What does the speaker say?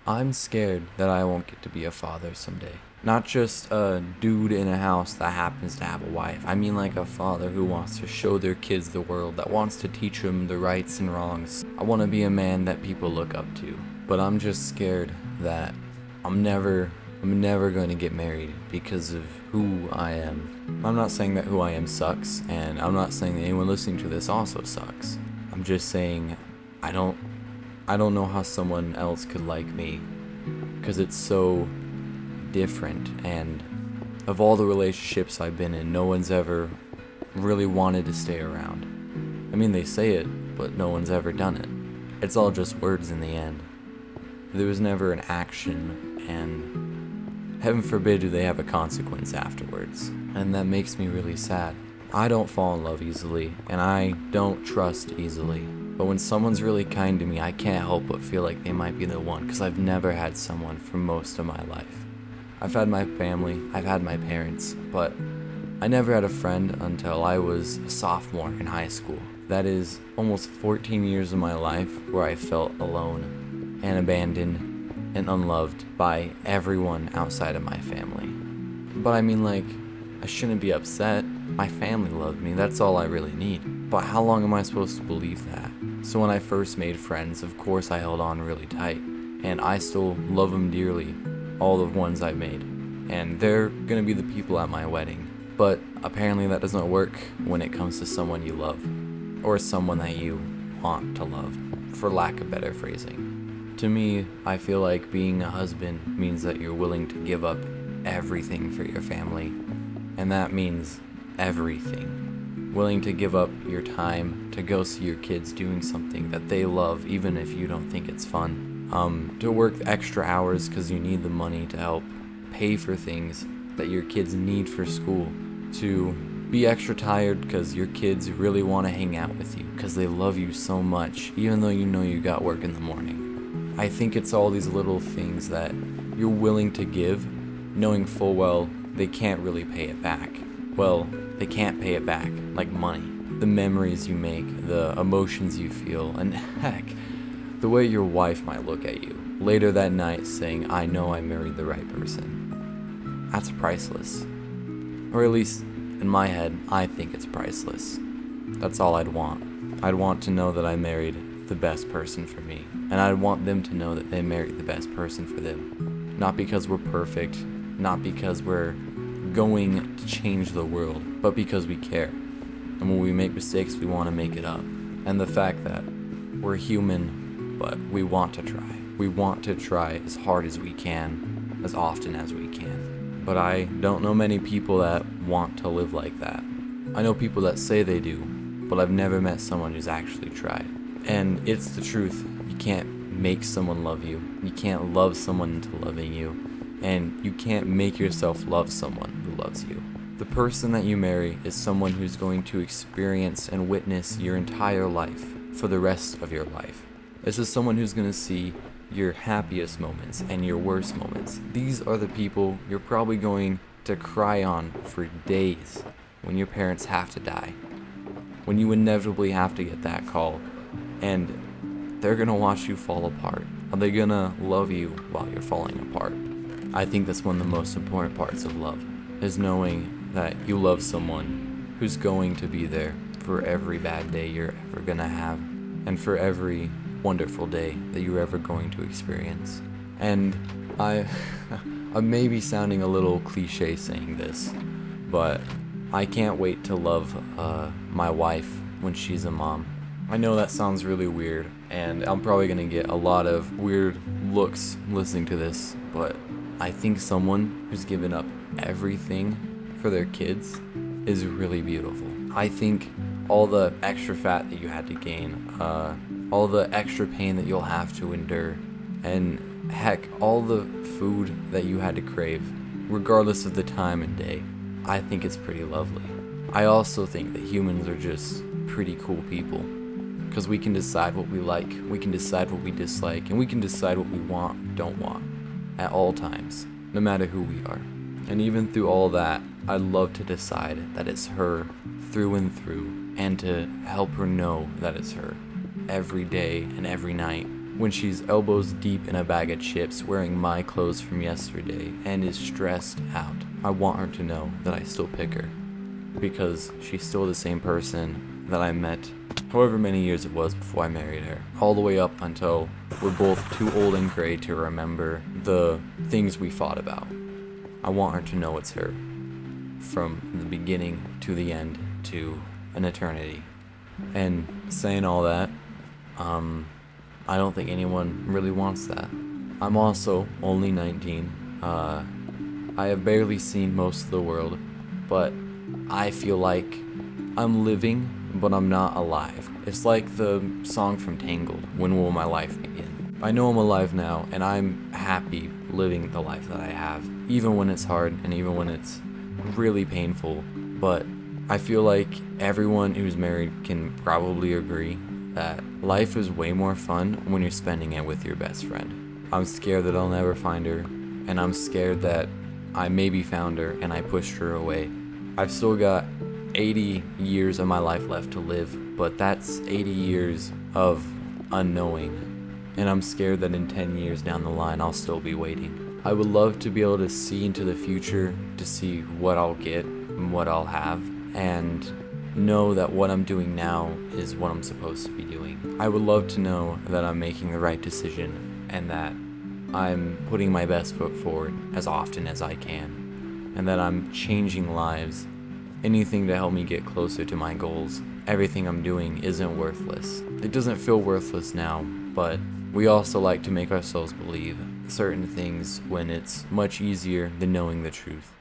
I'm scared that I won't get to be a father someday. Not just a dude in a house that happens to have a wife. I mean like a father who wants to show their kids the world, that wants to teach them the rights and wrongs. I want to be a man that people look up to. But I'm just scared that I'm never going to get married because of who I am. I'm not saying that who I am sucks, and I'm not saying that anyone listening to this also sucks. I'm just saying I don't I don't know how someone else could like me, because it's so different, and of all the relationships I've been in, no one's ever really wanted to stay around. I mean, they say it, but no one's ever done it. It's all just words in the end. There was never an action, and heaven forbid do they have a consequence afterwards. And that makes me really sad. I don't fall in love easily, and I don't trust easily. But when someone's really kind to me, I can't help but feel like they might be the one, because I've never had someone for most of my life. I've had my family, I've had my parents, but I never had a friend until I was a sophomore in high school. That is almost 14 years of my life where I felt alone and abandoned and unloved by everyone outside of my family. But I mean, like, I shouldn't be upset. My family loved me, that's all I really need. But how long am I supposed to believe that? So when I first made friends, of course I held on really tight, and I still love them dearly, all the ones I've made. And they're gonna be the people at my wedding. But apparently that doesn't work when it comes to someone you love, or someone that you want to love, for lack of better phrasing. To me, I feel like being a husband means that you're willing to give up everything for your family, and that means everything. Willing to give up your time to go see your kids doing something that they love, even if you don't think it's fun. To work extra hours because you need the money to help pay for things that your kids need for school. To be extra tired because your kids really want to hang out with you because they love you so much, even though you know you got work in the morning. I think it's all these little things that you're willing to give, knowing full well they can't really pay it back. Well, they can't pay it back, like money. The memories you make, the emotions you feel, and heck, the way your wife might look at you later that night saying, "I know I married the right person." That's priceless. Or at least, in my head, I think it's priceless. That's all I'd want. I'd want to know that I married the best person for me, and I'd want them to know that they married the best person for them. Not because we're perfect, not because we're going to change the world, but because we care. And when we make mistakes, we want to make it up. And the fact that we're human, but we want to try. We want to try as hard as we can, as often as we can. But I don't know many people that want to live like that. I know people that say they do, but I've never met someone who's actually tried. And it's the truth. You can't make someone love you. You can't love someone into loving you. And you can't make yourself love someone who loves you. The person that you marry is someone who's going to experience and witness your entire life for the rest of your life. This is someone who's going to see your happiest moments and your worst moments. These are the people you're probably going to cry on for days when your parents have to die. When you inevitably have to get that call, and they're going to watch you fall apart. Are they going to love you while you're falling apart? I think that's one of the most important parts of love, is knowing that you love someone who's going to be there for every bad day you're ever going to have, and for every wonderful day that you're ever going to experience. And I may be sounding a little cliche saying this, but I can't wait to love my wife when she's a mom. I know that sounds really weird, and I'm probably going to get a lot of weird looks listening to this, but I think someone who's given up everything for their kids is really beautiful. I think all the extra fat that you had to gain, all the extra pain that you'll have to endure, and heck, all the food that you had to crave, regardless of the time and day, I think it's pretty lovely. I also think that humans are just pretty cool people, because we can decide what we like, we can decide what we dislike, and we can decide what we want or don't want at all times, no matter who we are. And even through all that, I'd love to decide that it's her through and through, and to help her know that it's her every day and every night when she's elbows deep in a bag of chips wearing my clothes from yesterday and is stressed out. I want her to know that I still pick her, because she's still the same person that I met however many years it was before I married her, all the way up until we're both too old and gray to remember the things we fought about. I want her to know it's her, from the beginning to the end to an eternity. And saying all that, I don't think anyone really wants that. I'm also only 19. I have barely seen most of the world, but I feel like I'm living, but I'm not alive. It's like the song from Tangled, When Will My Life Begin? I know I'm alive now, and I'm happy living the life that I have, even when it's hard and even when it's really painful. But I feel like everyone who's married can probably agree that life is way more fun when you're spending it with your best friend. I'm scared that I'll never find her, and I'm scared that I maybe found her and I pushed her away. I've still got 80 years of my life left to live, but that's 80 years of unknowing, and I'm scared that in 10 years down the line I'll still be waiting. I would love to be able to see into the future, to see what I'll get and what I'll have, and know that what I'm doing now is what I'm supposed to be doing. I would love to know that I'm making the right decision and that I'm putting my best foot forward as often as I can, and that I'm changing lives. Anything to help me get closer to my goals. Everything I'm doing isn't worthless. It doesn't feel worthless now, but we also like to make ourselves believe certain things when it's much easier than knowing the truth.